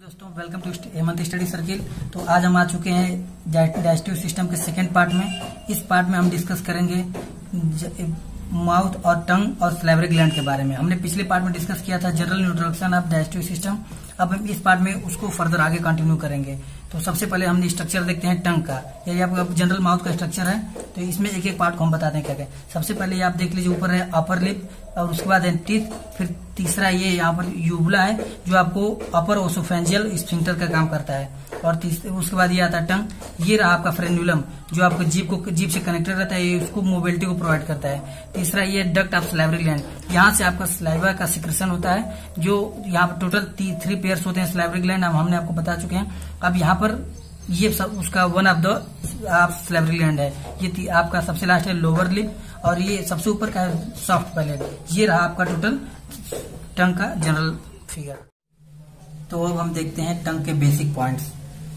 दोस्तों, welcome to Hemant study circle. तो आज हम आ चुके हैं डाइजेस्टिव सिस्टम के सेकेंड पार्ट में। इस पार्ट में हम डिस्कस करेंगे माउथ और टंग और सलाइवरी ग्लैंड के बारे में। हमने पिछले पार्ट में डिस्कस किया था general introduction of digestive system. अब हम इस पार्ट में उसको फर्दर आगे कंटिन्यू करेंगे। तो सबसे पहले हमने स्ट्रक्चर देखते हैं टंग का। यही आपका जनरल माउथ का स्ट्रक्चर है। तो इसमें एक एक पार्ट को हम बताते हैं क्या क्या। सबसे पहले ये आप देख लीजिए, ऊपर है अपर लिप और उसके बाद है टीथ। फिर तीसरा ये यहाँ पर यूबुला है जो आपको अपर ओसोफेंजियल स्फिंक्टर का काम करता है। और उसके बाद ये आता है टंग। ये रहा आपका फ्रेन्युलम जो आपको जीभ से कनेक्टेड रहता है, ये उसको मोबिलिटी को प्रोवाइड करता है। तीसरा ये डक्ट ऑफ सलाइवरी ग्लैंड, यहाँ से आपका सलाइवा का सिक्रेशन होता है। जो यहाँ पर टोटल 3 पेयर्स होते हैं सलाइवरी ग्लैंड, हमने आपको बता चुके हैं। अब यहाँ पर ये सब उसका one of the salivary gland है। ये आपका सबसे लास्ट है लोअर लिप और ये सबसे ऊपर का है सॉफ्ट पैलेट। ये रहा आपका टोटल टंग का जनरल फिगर। तो अब हम देखते हैं टंग के बेसिक पॉइंट्स।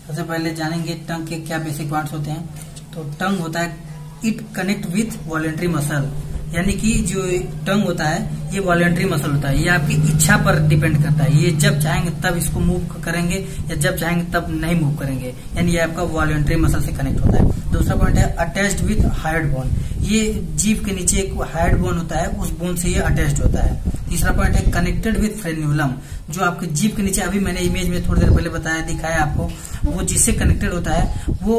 सबसे पहले जानेंगे टंग के क्या बेसिक पॉइंट्स होते हैं। तो टंग होता है it connect with voluntary muscle, यानी कि जो टंग होता है ये वॉलेंट्री मसल होता है। ये आपकी इच्छा पर डिपेंड करता है। ये जब चाहेंगे तब इसको मूव करेंगे या जब चाहेंगे तब नहीं मूव करेंगे, यानी ये आपका वॉलेंट्री मसल से कनेक्ट होता है। दूसरा पॉइंट है अटैच्ड विथ हाइड बोन। ये जीभ के नीचे एक हाइड बोन होता है, उस बोन से ये अटैच्ड होता है। तीसरा पॉइंट है कनेक्टेड विथ फ्रेन्युलम, जो आपके जीभ के नीचे अभी मैंने इमेज में थोड़ी देर पहले बताया दिखाया आपको, वो जिससे कनेक्टेड होता है वो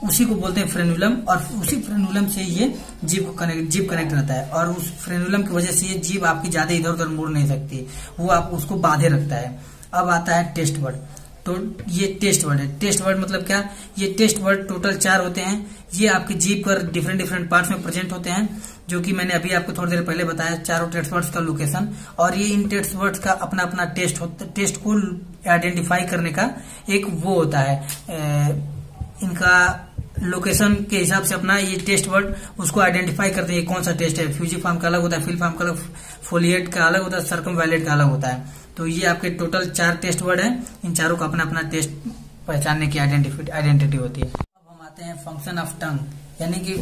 उसी को बोलते हैं फ्रेन्युलम। और उसी फ्रेन्युलम से ये जीभ कनेक्ट रहता है और उस फ्रेन्युलम की वजह से ये जीभ आपकी ज्यादा इधर उधर मुड़ नहीं सकती, वो आप उसको बांधे रखता है। अब आता है टेस्ट वर्ड। तो ये टेस्ट वर्ड है। टेस्ट वर्ड मतलब क्या? ये टेस्ट वर्ड टोटल 4 होते हैं। ये आपकी जीभ पर डिफरेंट पार्ट्स में प्रेजेंट होते हैं, जो कि मैंने अभी आपको थोड़ी देर पहले बताया, चारों टेस्ट वर्ड्स का लोकेशन। और ये इन टेस्ट वर्ड्स का अपना अपना टेस्ट को आइडेंटिफाई करने का एक वो होता है, इनका लोकेशन के हिसाब से अपना ये टेस्ट वर्ड उसको आइडेंटिफाई करते हैं कौन सा टेस्ट है। फ्यूजिफॉर्म का अलग होता है, फिलफॉर्म का अलग, फोलिएट का अलग होता है, सर्कमवैलेट का अलग होता है। तो ये आपके टोटल 4 टेस्ट वर्ड है। इन चारों का अपना अपना टेस्ट पहचानने की आइडेंटिटी होती है। अब हम आते हैं फंक्शन ऑफ टंग, यानी कि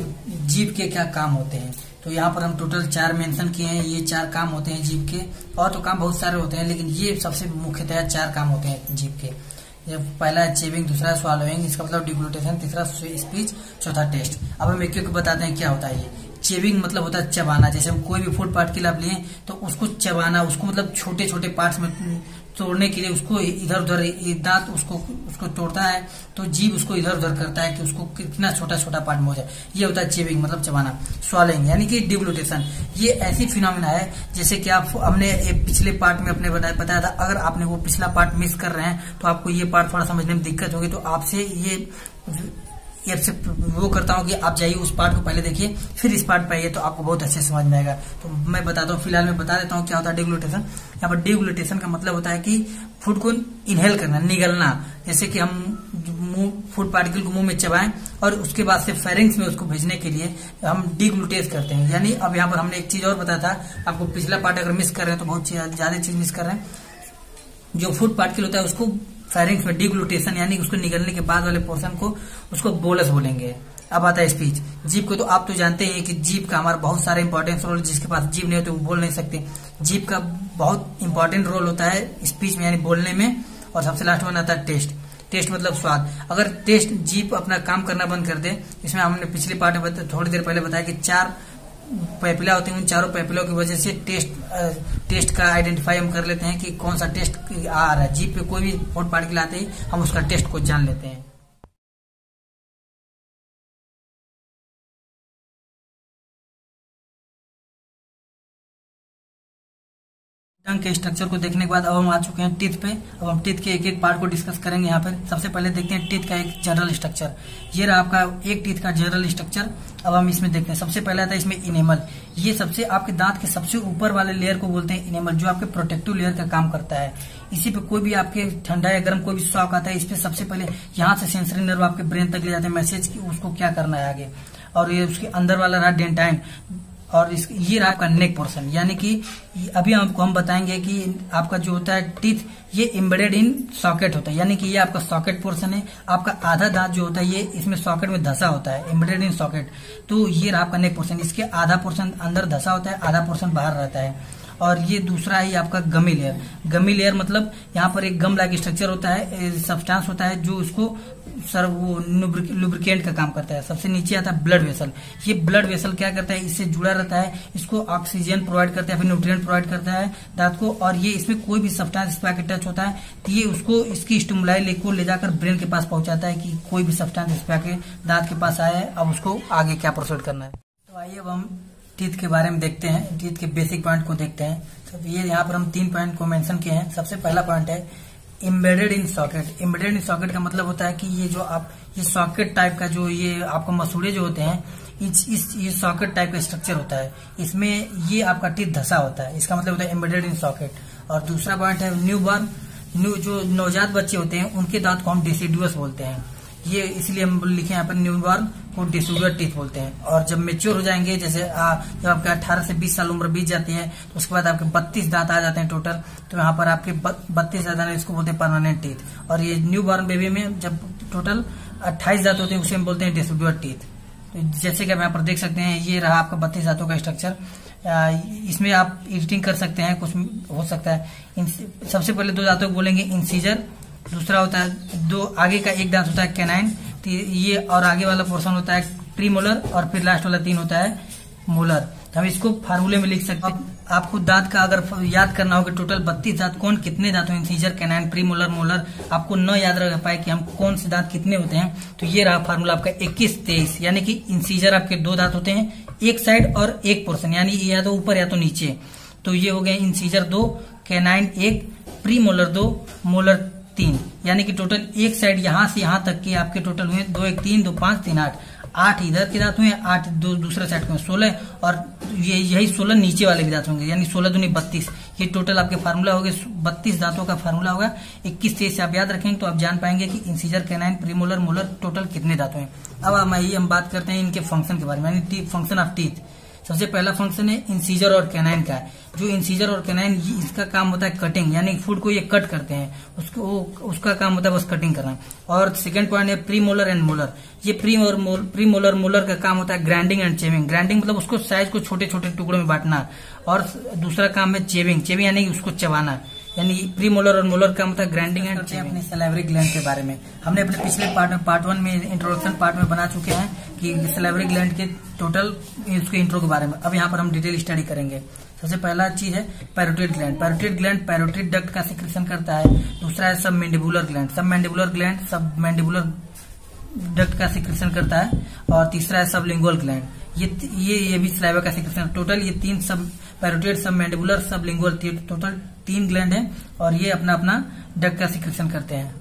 जीभ के क्या काम होते हैं। तो यहाँ पर हम टोटल 4 मेंशन किए हैं। ये 4 काम होते हैं जीभ के, और तो काम बहुत सारे होते हैं लेकिन ये सबसे मुख्यतः 4 काम होते हैं जीभ के। पहला है चेविंग, दूसरा स्वालोइंग, इसका मतलब डिग्लूटेशन, तीसरा स्पीच, चौथा टेस्ट। अब हम एक बताते हैं क्या होता है ये। चेविंग मतलब होता है चबाना। जैसे हम कोई भी फूड पार्टिकल आप लिए तो उसको चबाना, उसको मतलब छोटे छोटे पार्ट्स में तोड़ने के लिए उसको इधर उधर दांत उसको तोड़ता है, तो जीभ उसको इधर उधर करता है कि उसको कितना छोटा छोटा पार्ट में हो जाए। ये होता है चेविंग मतलब चबाना। स्वालोइंग यानी कि डिग्लूटेशन, ये ऐसी फिनोमिना है जैसे कि आप हमने पिछले पार्ट में अपने बताया था, अगर आपने वो पिछला पार्ट मिस कर रहे हैं तो आपको ये पार्ट थोड़ा समझने में दिक्कत होगी। तो आपसे ये से वो करता हूँ कि आप जाइए उस पार्ट को पहले देखिए, फिर इस पार्ट पे आइए, तो आपको बहुत अच्छे समझ में आएगा। तो मैं बताता हूँ, फिलहाल मैं बता देता हूँ क्या होता है डिग्लूटेशन। यहाँ पर डिग्लूटेशन का मतलब होता है कि फूड को इनहेल करना, निगलना। जैसे कि हम फूड पार्टिकल को मुंह में चबाएं और उसके बाद से फेरिंग्स में उसको भेजने के लिए हम डिग्लूटेट करते हैं। यानी अब यहाँ पर हमने एक चीज और बताया था आपको, पिछला पार्ट अगर मिस कर रहे हैं तो बहुत ज्यादा चीज मिस कर रहे हैं। जो फूड पार्टिकल होता है उसको फेरिंग्स में डिग्लूटेशन, यानी उसको निगलने के बाद वाले पोर्शन को उसको बोलस बोलेंगे। अब आता है स्पीच। जीभ को तो आप तो जानते हैं कि जीभ का हमारा बहुत सारे इंपॉर्टेंट रोल, जिसके पास जीभ नहीं होते वो बोल नहीं सकते। जीभ का बहुत इंपॉर्टेंट रोल होता है स्पीच में, यानी बोलने में। और सबसे लास्ट वन आता है टेस्ट। टेस्ट मतलब स्वाद। अगर टेस्ट जीभ अपना काम करना बंद कर दे, इसमें हमने पिछले पार्ट में थोड़ी देर पहले बताया कि 4 पैपिला होते हैं। उन चारों पैपिलों की वजह से टेस्ट का आइडेंटिफाई हम कर लेते हैं कि कौन सा टेस्ट आ रहा है। जीभ पे कोई भी फूड पार्टिकल आते ही हम उसका टेस्ट को जान लेते हैं। टंग के स्ट्रक्चर को देखने के बाद अब हम आ चुके हैं टीथ पे। अब हम टीथ के एक एक पार्ट को डिस्कस करेंगे यहाँ पर। सबसे पहले देखते हैं टीथ का एक जनरल स्ट्रक्चर। ये रहा आपका एक टीथ का जनरल स्ट्रक्चर। अब हम इसमें देखते हैं, सबसे पहले आता है इसमें इनेमल। ये सबसे आपके दांत के सबसे ऊपर वाले लेयर को बोलते हैं इनेमल, जो आपके प्रोटेक्टिव लेयर का काम करता है। इसी पे कोई भी आपके ठंडा या गर्म कोई भी शॉक आता है, इस पे सबसे पहले यहाँ से सेंसरी नर्व आपके ब्रेन तक ले जाते हैं मैसेज की उसको क्या करना है आगे। और ये उसके अंदर वाला रहा डेंटाइन। और ये रहा आपका नेक पोर्शन, यानी कि अभी आपको हम बताएंगे कि आपका जो होता है टीथ ये एम्बेडेड इन सॉकेट होता है, यानी कि ये आपका सॉकेट पोर्शन है। आपका आधा दांत जो होता है ये इसमें सॉकेट में धसा होता है, एम्बेडेड इन सॉकेट। तो ये रहा आपका नेक पोर्शन, इसके आधा पोर्शन अंदर धसा होता है, आधा पोर्शन बाहर रहता है। और ये दूसरा है आपका गमी लेयर। गमी लेयर मतलब यहाँ पर एक गम लाइक स्ट्रक्चर होता है, सब्सटेंस होता है जो उसको वो लुब्रिकेंट का काम करता है। सबसे नीचे आता है ब्लड वेसल। ये ब्लड वेसल क्या करता है, इससे जुड़ा रहता है, इसको ऑक्सीजन प्रोवाइड करता है, फिर न्यूट्रिएंट प्रोवाइड करता है दांत को। और ये इसमें कोई भी सब्सटेंस इस पे आके टच होता है तो ये उसको इसकी स्टिमुलाई को ले जाकर ब्रेन के पास पहुंचाता है कि कोई भी सब्सटेंस इस पे आके दांत के पास आया है, अब उसको आगे क्या प्रोसीड करना है। तो आइए अब हम टीथ के बारे में देखते हैं, टीथ के बेसिक पॉइंट को देखते हैं। तो ये यहाँ पर हम 3 पॉइंट को मेंशन किए हैं। सबसे पहला पॉइंट है embedded in socket. Embedded in socket का मतलब होता है कि ये जो आप ये सॉकेट टाइप का जो ये आपको मसूड़े जो होते हैं, ये सॉकेट टाइप का स्ट्रक्चर होता है, इसमें ये आपका टीथ धसा होता है, इसका मतलब होता है एम्बेडेड इन सॉकेट। और दूसरा पॉइंट है न्यू जो नवजात बच्चे होते हैं उनके दांत को हम डिसिडुअस बोलते हैं। ये इसलिए हम लिखे यहाँ पर न्यूबॉर्न को डिसिडुअस टीथ बोलते हैं। और जब मेच्योर हो जाएंगे, जैसे जब आपका 18 से 20 साल उम्र बीत जाती है तो उसके बाद आपके 32 दांत आ जाते हैं टोटल। तो यहाँ पर आपके 32 दांत इसको बोलते हैं परमानेंट टीथ। और ये न्यूबॉर्न बेबी में जब टोटल 28 दांत होते हैं उसे हम बोलते हैं डिसिडुअस टीथ। तो जैसे कि आप यहाँ पर देख सकते हैं, ये रहा आपका 32 दांतों का स्ट्रक्चर। इसमें आप एडिटिंग कर सकते हैं, कुछ हो सकता है। सबसे पहले 2 दांतों को बोलेंगे इंसीजर, दूसरा होता है 2 आगे का एक दांत होता है कैनाइन, तो ये और आगे वाला पोर्शन होता है प्रीमोलर, और फिर लास्ट वाला 3 होता है मोलर। तो हम इसको फार्मूले में लिख सकते हैं। आपको दांत का अगर याद करना हो कि टोटल 32 दांत कौन कितने दांत हो, इंसीजर, कैनाइन, प्रीमोलर, मोलर, आपको न याद रह पाए कि हम कौन से दांत कितने होते हैं, तो ये रहा फार्मूला आपका 21-23। यानी कि इंसीजर आपके 2 दांत होते हैं, एक साइड और एक पोर्शन, यानी या तो ऊपर या तो नीचे। तो ये हो गए इंसीजर 2, कैनाइन 1, प्रीमोलर 2, मोलर 3, यानी कि टोटल एक साइड यहां से यहां तक के आपके टोटल हुए 2 1 3 2 5 3 8 इधर के दांत हुए, 8 दूसरे साइड के 16, और यही 16 नीचे वाले के दांत होंगे, यानी 16 दूनी 32। ये टोटल आपके फार्मूला हो गए, 32 दांतों का फार्मूला होगा। 21-23 से आप याद रखेंगे तो आप जान पाएंगे कि incisor, canine, premolar, molar total कितने दांत हैं। अब हम बात करते हैं इनके फंक्शन के बारे में, यानी फंक्शन ऑफ टीथ। सबसे पहला फंक्शन है इंसीजर और कैनाइन का। जो इंसीजर और कैनाइन इसका काम होता है कटिंग, यानी फूड को ये कट करते हैं, उसका काम होता है बस कटिंग करना। और सेकंड पॉइंट है प्रीमोलर एंड मोलर। ये प्रीमोलर मोलर का काम होता है ग्राइंडिंग एंड चेविंग। ग्राइंडिंग मतलब उसको साइज को छोटे छोटे टुकड़ों में बांटना, और दूसरा काम है चेविंग यानी उसको चबाना। यानी प्रीमोलर और मोलर का मतलब ग्राइंडिंग एंड चेविंग। अपने सैलिवरी ग्लैंड के बारे में हमने अपने पिछले पार्ट 1 में इंट्रोडक्शन पार्ट में बना चुके हैं कि सैलिवरी ग्लैंड के टोटल उसके इंट्रो के बारे में। अब यहाँ पर हम डिटेल स्टडी करेंगे। सबसे पहला चीज है parotid gland. Parotid gland parotid duct का सिक्रेशन करता है। दूसरा है सब मैंडिबुलर ग्लैंड सब मैंडिबुलर डक्ट का सिक्रेशन करता है। और तीसरा है सबलिंगुअल ग्लैंड, ये भी सलाइवा का सिक्रेशन। टोटल ये 3 सब पैरोटिड, सब मैंडिबुलर, सबलिंगुअल, टोटल 3 ग्लैंड है, और ये अपना अपना डक्ट का सिक्रेशन करते हैं।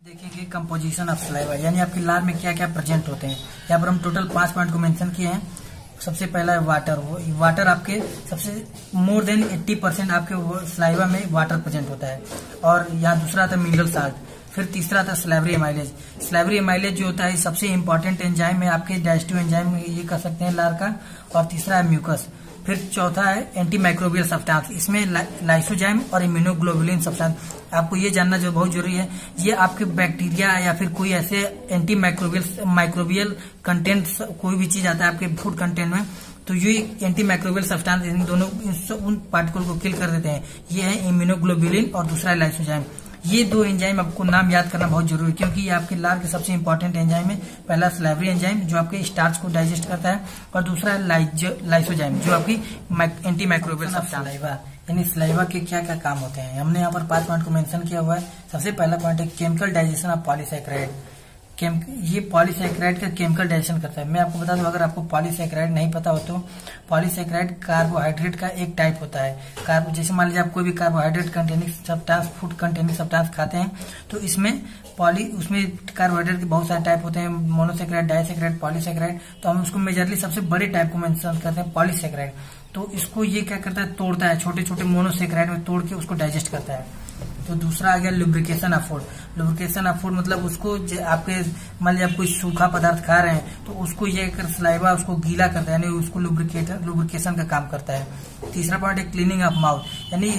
देखेंगे कंपोजिशन ऑफ सलाइवा, यानी आपकी लार में क्या क्या प्रेजेंट होते हैं। यहाँ पर हम टोटल 5 पॉइंट को मेंशन किए हैं। सबसे पहला है वाटर। वाटर आपके सबसे मोर देन 80% आपके सलाइवा में वाटर प्रेजेंट होता है। और यहाँ दूसरा आता है मिनरल साल्ट। फिर तीसरा था स्लाइवरी एमाइलेज। स्लाइवरी एमाइलेज जो होता है सबसे इंपॉर्टेंट एंजाइम है आपके डाइजेस्टिव एंजाइम, ये कह सकते हैं लार का। और तीसरा है म्यूकस। फिर चौथा है एंटी माइक्रोबियल सब्सटेंस, इसमें लाइसोजाइम और इम्यूनोग्लोबुलिन सब्सटेंस। आपको ये जानना जो बहुत जरूरी है, ये आपके बैक्टीरिया या फिर कोई ऐसे एंटी माइक्रोबियल कंटेंट कोई भी चीज आता है आपके फूड कंटेंट में, तो ये एंटी माइक्रोबियल सब्सटेंस इन दोनों उन पार्टिकल को किल कर देते हैं। ये है इम्यूनोग्लोबुलिन और दूसरा है लाइसोजाइम। ये 2 एंजाइम आपको नाम याद करना बहुत जरूरी है, क्योंकि ये आपके लार के सबसे इंपॉर्टेंट एंजाइम है। पहला स्लाइवरी एंजाइम जो आपके स्टार्च को डाइजेस्ट करता है, और दूसरा है लाइसोजाइम जो आपकी एंटी माइक्रोबियल सब्सटेंस। यानी सलाइवा के क्या क्या काम होते हैं, हमने यहाँ पर 5 पॉइंट को मेंशन किया हुआ है। सबसे पहला पॉइंट है केमिकल डाइजेशन ऑफ पॉलीसैकेराइड। ये पॉलीसैकेराइड का केमिकल डाइजेशन करता है। मैं आपको बता दूं, अगर आपको पॉलीसैकेराइड नहीं पता हो तो पॉलीसैकेराइड कार्बोहाइड्रेट का एक टाइप होता है। जैसे मान लीजिए आप कोई भी carbohydrate containing substance, food containing substance खाते हैं, तो उसमें कार्बोहाइड्रेट के बहुत सारे टाइप होते हैं, मोनोसैकेराइड, डाइसैकेराइड, पॉलीसैकेराइड। तो हम उसको मेजरली सबसे बड़े टाइप को मेंशन करते हैं पॉलीसैकेराइड। तो इसको ये क्या करता है, तोड़ता है, छोटे छोटे मोनोसैकेराइड में तोड़ के उसको डाइजेस्ट करता है। तो दूसरा आ गया lubrication of food. Lubrication of food मतलब उसको आपके मान लीजिए आप कोई सूखा पदार्थ खा रहे हैं तो उसको ये कर सलाइवा उसको गीला करता है, यानी उसको लुब्रिकेशन का काम करता है। तीसरा पॉइंट है क्लीनिंग ऑफ माउथ, यानी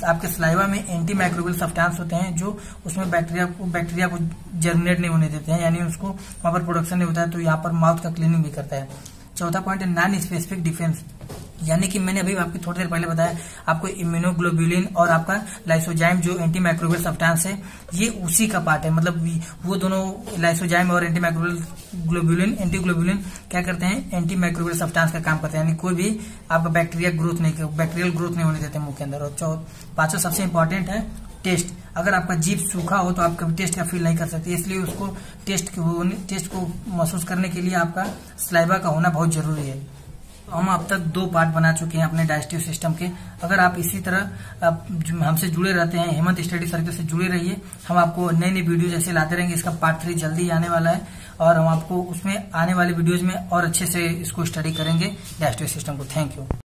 आपके सलाइवा में एंटी माइक्रोबियल सब्सटेंस होते हैं जो उसमें बैक्टीरिया को जर्मिनेट नहीं होने देते हैं, यानी उसको वहां पर प्रोडक्शन नहीं होता है, तो यहाँ पर माउथ का क्लीनिंग भी करता है। चौथा पॉइंट है नॉन स्पेसिफिक डिफेंस। यानी कि मैंने अभी आपको थोड़ी देर पहले बताया, आपको इम्यूनोग्लोब्यूलिन और आपका लाइसोजाइम जो एंटी माइक्रोबियल सब्सटेंस है, ये उसी का पार्ट है। मतलब वो दोनों लाइसोजाइम और एंटी माइक्रोग्लोब्यूलिन क्या करते हैं, एंटी माइक्रोबियल सब्सटेंस का काम करते हैं, यानी कोई भी आपका बैक्टीरियल ग्रोथ नहीं होने देते मुंह के अंदर। और पांचवा सबसे इंपॉर्टेंट है टेस्ट। अगर आपका जीभ सूखा हो तो आप कभी टेस्ट का फील नहीं कर सकते, इसलिए उसको टेस्ट को महसूस करने के लिए आपका स्लाइवा का होना बहुत जरूरी है। हम अब तक 2 पार्ट बना चुके हैं अपने डाइजेस्टिव सिस्टम के। अगर आप इसी तरह हमसे जुड़े रहते हैं, हेमंत स्टडी सर्किल से जुड़े रहिए। हम आपको नई नई वीडियो जैसे लाते रहेंगे। इसका पार्ट 3 जल्दी आने वाला है और हम आपको उसमें आने वाले वीडियोज में और अच्छे से इसको स्टडी करेंगे डाइजेस्टिव सिस्टम को। Thank you.